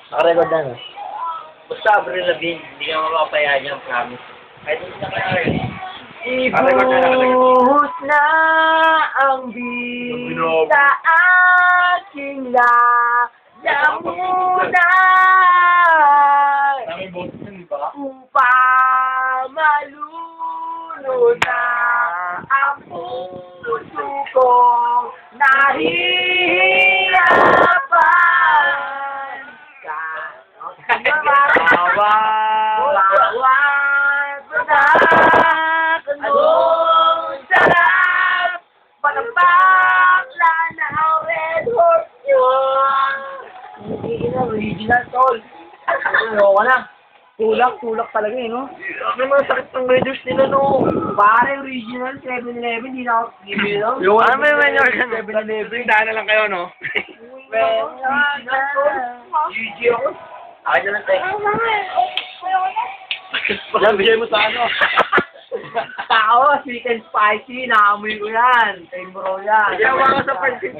Nakarecord na, no? Basta Avril Lavigne, hindi ka mapapayaan niya, promise. Kahit hindi na kaya rin. Ibuhos na ang bilis sa aking lamunan Dami boses yun, di ba? upang malunod na ang puso kong nahihirapan. Bawat anong sarap panapakla ng Red Horse yun. Hindi na, original tol. Ano ka na? Tulak talaga eh, no? Ano naman sakit ng Red Horse nila, no? Pare, original 7-Eleven, di na ako bibili lang. Ano may menu ka na? 7-Eleven. Daan na lang kayo, no? Original tol. GG ako. Akin na lang tayo. Bigay mo sa ano? Tao, sweet and spicy, naamoy ko yan. Kay bro yan. Kaya mga sa pansin